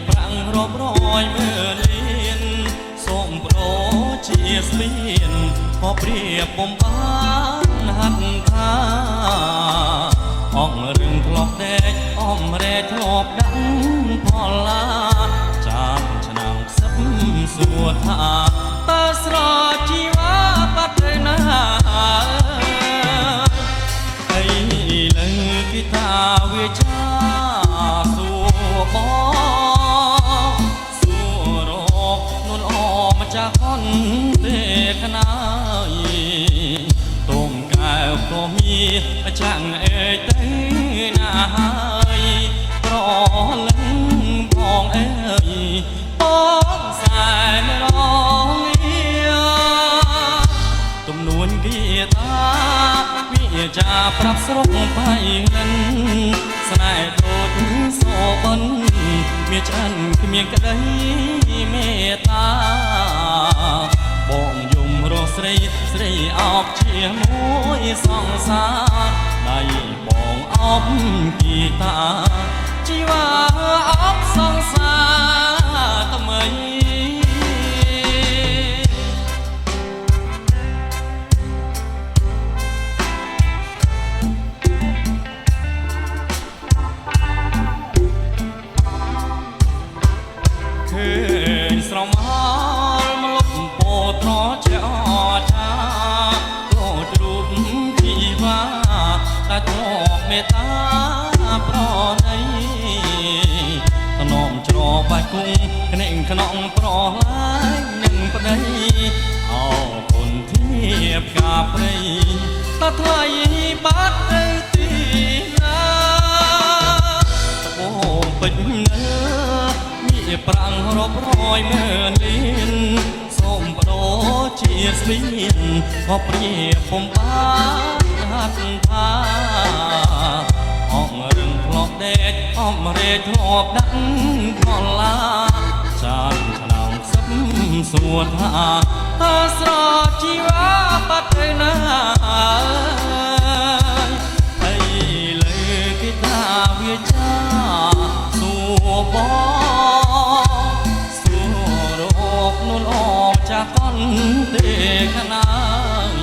ប្រាំងរាប់រយមើលលៀនសូមប្រោជាស្មៀនក៏ព្រៀបបំបានហាត់ថាអងរឿងធ្លាប់ដេកអមរែធ្លាប់ដាក់ផលឡាចានឆ្នាំខ្សឹបសួរថាតើស្រជីវ៉ាបាត់ទៅណាអីលើគិតាវាចាសួរបងសួររកនួនអមចាស់ខនទេខ្នើយទុំកែវក៏មានចាំងអេទៅណាហើយប្រលឹងផងអើយបងសែនរងទំនួនគីតាវាចាប្រាប់ស្រុកបៃលិនស្នេហ៍ដូចសបិនមានឆ្អិនគ្មានក្តីមេត្តាបងយំរស់ស្រីស្រីអោបជាមួយសង្សារដៃបងអោបគីតាជីវ៉ាអោបសង្សារថ្មីស្រមហល់មលុបពោត្រជាអចាក៏ជ្រូបជីវ៉ាតែធ្លាប់មេត្តាប្រណីថ្នមច្របាច់គង់ក្នេងក្នុងប្រឡាយនឹងប្តីអោគុណធៀបកាព្រៃតថ្លៃបាត់ទៅទីណាត្បូងពេជ្រនៅមានប្រាំងរាប់រយមើលលៀនសូមបដោជាស្មៀនក៏ព្រៀបបំបានហាត់ថាអងរឹងធ្លាប់ដេកអមរេធ្លាប់ដាក់ផលឡាចានឆ្នាំខ្សឹបសួរថាតើស្រជីវ៉ាបាត់ទៅណាអីលើគេថាវាចាសួរបងនួនអមចាស់កនទេខ្នើយ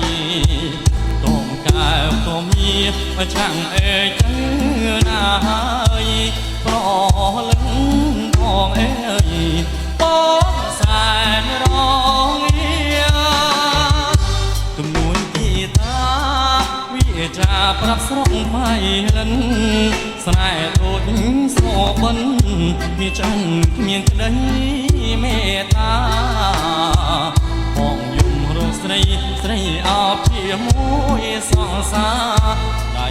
ទុំកែវក៏មានចាំងអេទៅណាហើយប្រលឹងផងអេបងសែនរងទំនួនគីតាវាចាប្រាប់ស្រុកបៃលិនស្នេហ៍ដូចសបិនមានចឹងគ្មានក្តីមេត្តាបងយំរស់ស្រីស្រីអោបជាមួយសង្សារដៃ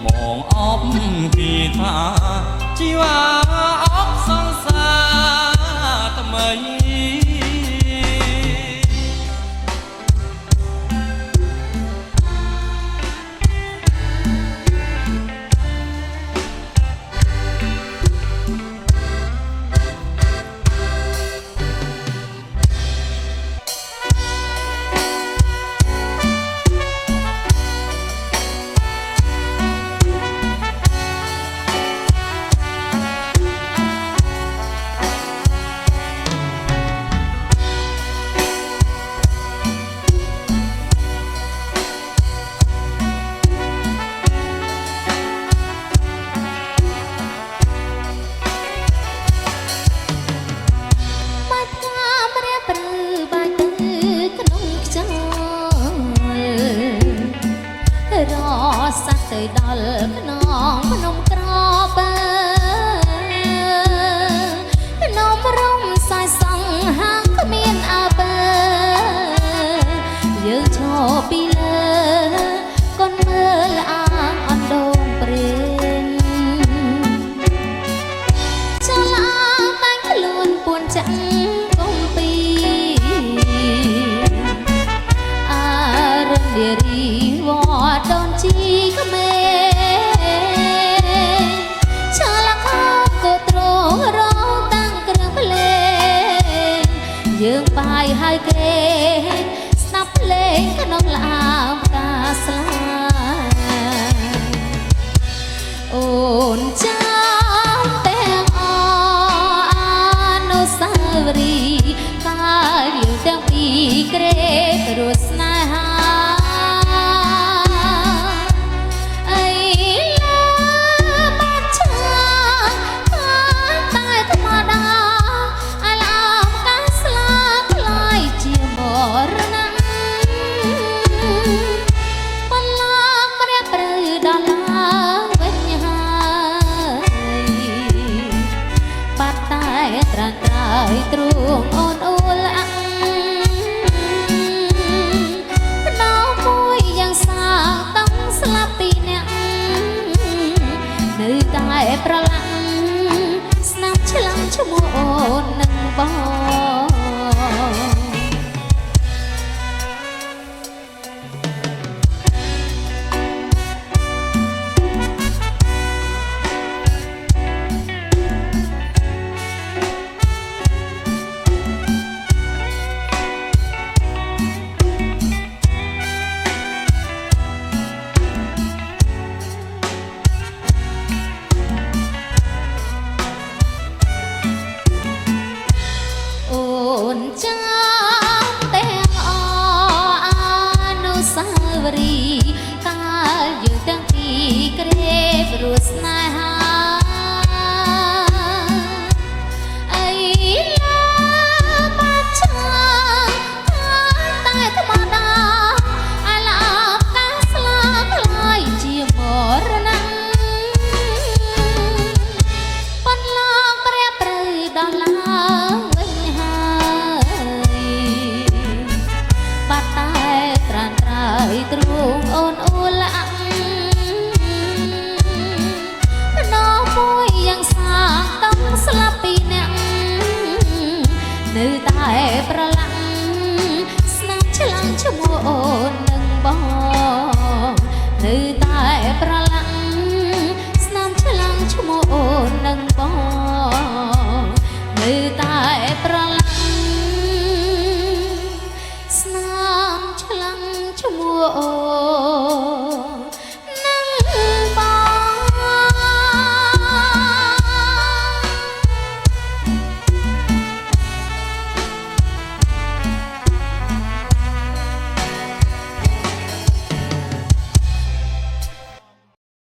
បងអោបគីថាជីវ៉ាអោបសង្សារថ្មីសាក់ទៅដល់ក្នុងភ្នំក្របភ្នំរំសាយសង្ហា យើងបាយហើយគេស្ដាប់ភ្លេងក្នុងឡានផ្កាស្លាអូនចាំទាំងអអនុស្សាវរីយ៍កាលយើងទាំងពីរក្រេបរស់ស្នេហាអីឡាបាត់ឆាតែធម្មតាអាឡាមកាស្លាខ្លាយជាមរណៈបន្លងព្រះព្រៅដល់វិញហើយបាត់តែត្រាត្រៃទ្រូងអូនអូលអាំងផ្ដោមួយយ៉ាងសាต้องស្លាប់ពីអ្នកនៅតែប្រឡាំងស្នាមឆ្លាំងឈ្មោះអូននឹងបងចាំទាំងអអនុស្សាវរីយ៍កាលយើងទាំងពីរក្រេបរស់ស្នេហាអីឡាបាត់ឆាតែធម្មតាអាឡាបកាស្លាខ្លាយជាមរណៈបន្លងព្រះព្រៅដល់ឡើងទ្រូងអូនអូលអាំងផ្ដោមួយយ៉ាងសាต้องស្លាប់ពីអ្នកនៅតែប្រឡាំងស្នាមឆ្លាំងឈ្មោះអូននឹងបងនៅតែប្រឡាំងស្នាមឆ្លាំងឈ្មោះអូននឹងបងនៅតែប្រឡាំងស្នាមឆ្លាំងឈ្មោះអូ